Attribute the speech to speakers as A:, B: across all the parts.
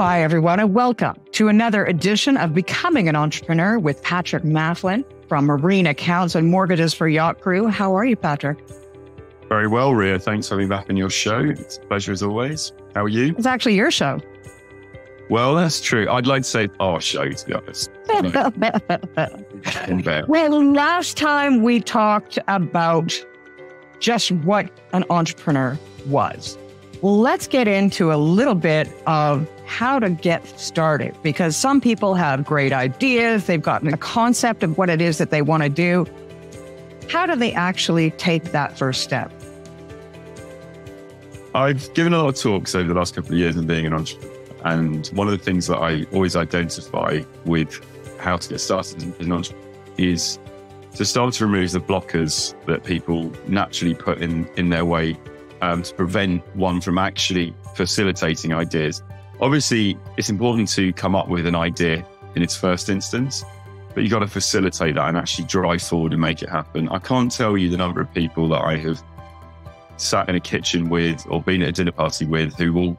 A: Hi, everyone, and welcome to another edition of Becoming an Entrepreneur with Patrick Mafflin from Marine Accounts and Mortgages for Yacht Crew. How are you, Patrick?
B: Very well, Rhea. Thanks for having me back on your show. It's a pleasure as always. How are you?
A: It's actually your show.
B: Well, that's true. I'd like to say our show, to be honest.
A: Well, last time we talked about just what an entrepreneur was. Well, let's get into a little bit of how to get started, because some people have great ideas. They've got a concept of what it is that they want to do. How do they actually take that first step?
B: I've given a lot of talks over the last couple of years on being an entrepreneur. And one of the things that I always identify with how to get started as an entrepreneur is to start to remove the blockers that people naturally put in their way to prevent one from actually facilitating ideas. Obviously, it's important to come up with an idea in its first instance, but you've got to facilitate that and actually drive forward and make it happen. I can't tell you the number of people that I have sat in a kitchen with or been at a dinner party with who will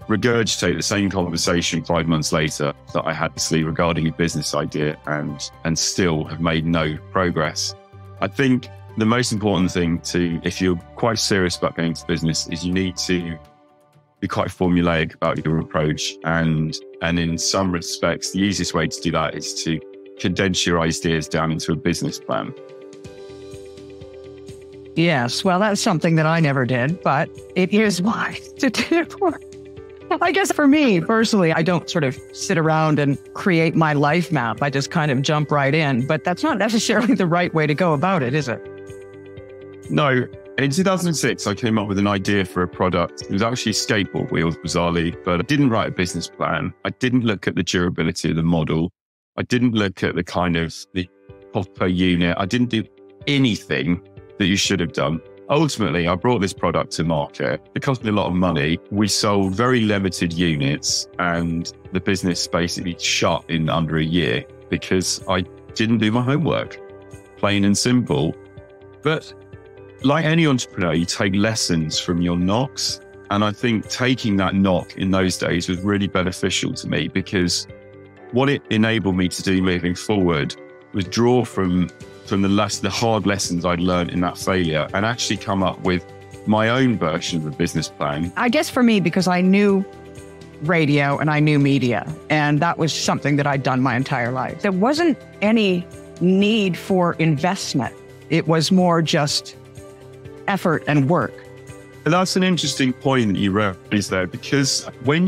B: regurgitate the same conversation 5 months later that I had regarding a business idea and still have made no progress. I think the most important thing if you're quite serious about going to business, is you need to be quite formulaic about your approach. And in some respects, the easiest way to do that is to condense your ideas down into a business plan.
A: Yes, well, that's something that I never did, but it is wise to do. I guess for me personally, I don't sort of sit around and create my life map. I just kind of jump right in, but that's not necessarily the right way to go about it, is it?
B: No. In 2006, I came up with an idea for a product. It was actually skateboard wheels, bizarrely, but I didn't write a business plan. I didn't look at the durability of the model. I didn't look at the cost per unit. I didn't do anything that you should have done. Ultimately, I brought this product to market. It cost me a lot of money. We sold very limited units and the business basically shut in under a year because I didn't do my homework, plain and simple. But like any entrepreneur, you take lessons from your knocks. And I think taking that knock in those days was really beneficial to me, because what it enabled me to do moving forward was draw from the hard lessons I'd learned in that failure and actually come up with my own version of a business plan.
A: I guess for me, because I knew radio and I knew media, and that was something that I'd done my entire life. There wasn't any need for investment. It was more just effort and work.
B: And that's an interesting point that you raised there, because when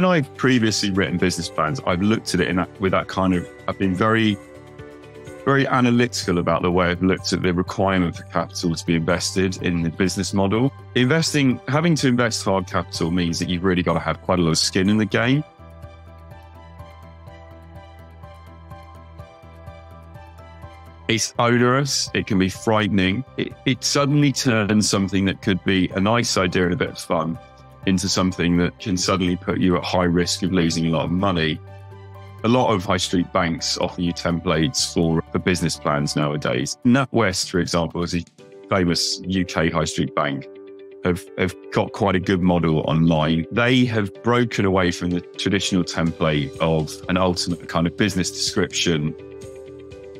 B: I've previously written business plans, I've looked at it I've been very, very analytical about the way I've looked at the requirement for capital to be invested in the business model. Having to invest hard capital means that you've really got to have quite a lot of skin in the game. It's onerous. It can be frightening. It suddenly turns something that could be a nice idea and a bit of fun into something that can suddenly put you at high risk of losing a lot of money. A lot of high street banks offer you templates for business plans nowadays. NatWest, for example, is a famous UK high street bank, have got quite a good model online. They have broken away from the traditional template of an ultimate kind of business description,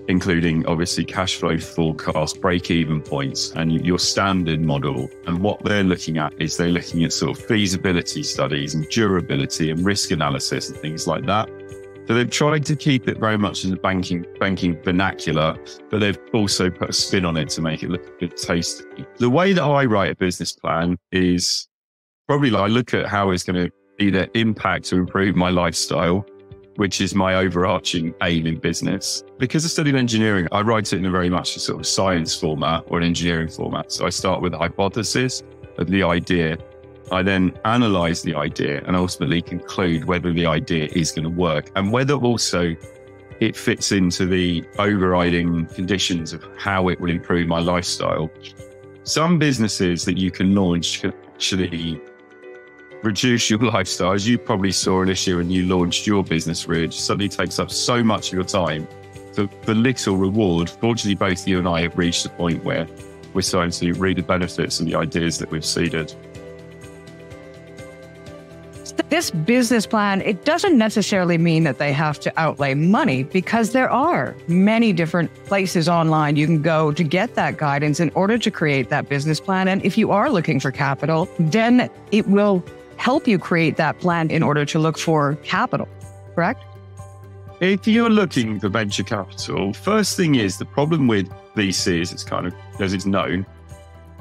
B: including obviously cash flow forecast, break-even points, and your standard model. And what they're looking at is they're looking at sort of feasibility studies and durability and risk analysis and things like that. So they've tried to keep it very much in the banking vernacular, but they've also put a spin on it to make it look a bit tasty. The way that I write a business plan is probably I look at how it's going to either impact or improve my lifestyle, which is my overarching aim in business. Because I studied engineering, I write it in a very much a sort of science format or an engineering format. So I start with a hypothesis of the idea. I then analyze the idea and ultimately conclude whether the idea is going to work and whether also it fits into the overriding conditions of how it will improve my lifestyle. Some businesses that you can launch can actually reduce your lifestyle. As you probably saw initially when you launched your business, Ridge, suddenly takes up so much of your time for little reward. Fortunately, both you and I have reached a point where we're starting to reap the benefits and the ideas that we've seeded.
A: This business plan, it doesn't necessarily mean that they have to outlay money, because there are many different places online you can go to get that guidance in order to create that business plan. And if you are looking for capital, then it will help you create that plan in order to look for capital, correct?
B: If you're looking for venture capital, first thing is the problem with VCs, it's kind of, as it's known,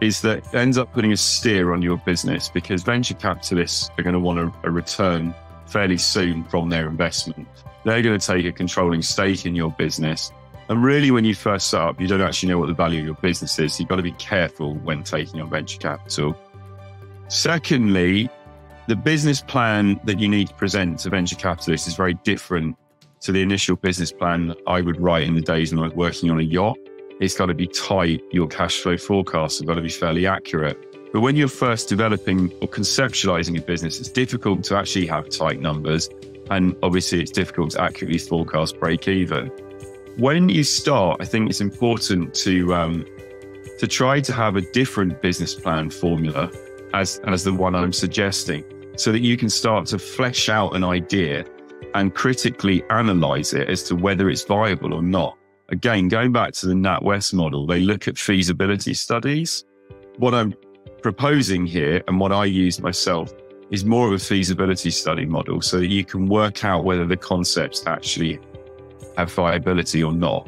B: is that it ends up putting a steer on your business, because venture capitalists are going to want a return fairly soon from their investment. They're going to take a controlling stake in your business. And really, when you first start up, you don't actually know what the value of your business is. You've got to be careful when taking on venture capital. Secondly, the business plan that you need to present to venture capitalists is very different to the initial business plan that I would write in the days when I was working on a yacht. It's got to be tight. Your cash flow forecasts have got to be fairly accurate. But when you're first developing or conceptualizing a business, it's difficult to actually have tight numbers. And obviously, it's difficult to accurately forecast break even. When you start, I think it's important to try to have a different business plan formula as the one I'm suggesting, so that you can start to flesh out an idea and critically analyze it as to whether it's viable or not. Again, going back to the NatWest model, they look at feasibility studies. What I'm proposing here, and what I use myself, is more of a feasibility study model, so that you can work out whether the concepts actually have viability or not.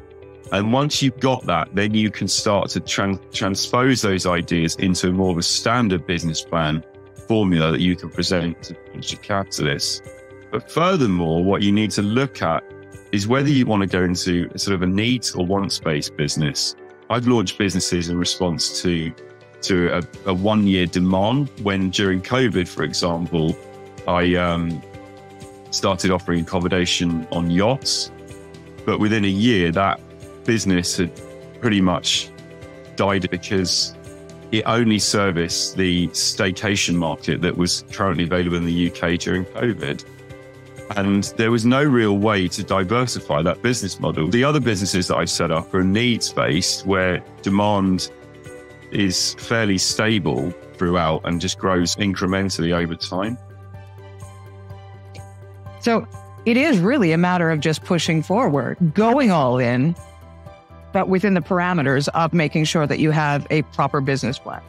B: And once you've got that, then you can start to transpose those ideas into more of a standard business plan formula that you can present to venture capitalists. But furthermore, what you need to look at is whether you want to go into a sort of a needs or wants-based business. I've launched businesses in response to a one-year demand, when during COVID, for example, I started offering accommodation on yachts. But within a year, that business had pretty much died, because it only serviced the staycation market that was currently available in the UK during COVID. And there was no real way to diversify that business model. The other businesses that I've set up are needs-based, where demand is fairly stable throughout and just grows incrementally over time.
A: So it is really a matter of just pushing forward, going all in, but within the parameters of making sure that you have a proper business plan.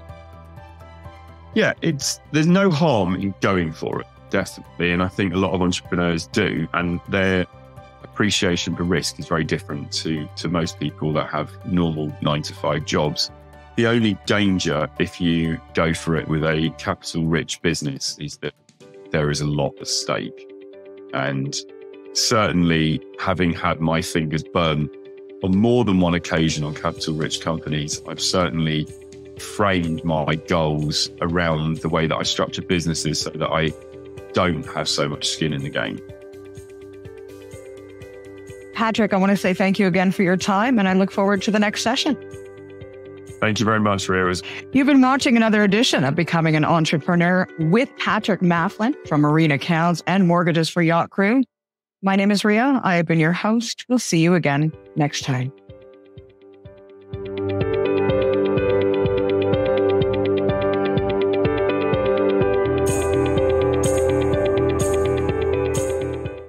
B: Yeah, there's no harm in going for it. Definitely. And I think a lot of entrepreneurs do, and their appreciation for risk is very different to most people that have normal 9-to-5 jobs. The only danger if you go for it with a capital rich business is that there is a lot at stake. And certainly, having had my fingers burned on more than one occasion on capital rich companies, I've certainly framed my goals around the way that I structure businesses so that I don't have so much skin in the game.
A: Patrick, I want to say thank you again for your time, and I look forward to the next session.
B: Thank you very much, Ria.
A: You've been watching another edition of Becoming an Entrepreneur with Patrick Mafflin from Marine Accounts and Mortgages for Yacht Crew. My name is Ria. I have been your host. We'll see you again next time.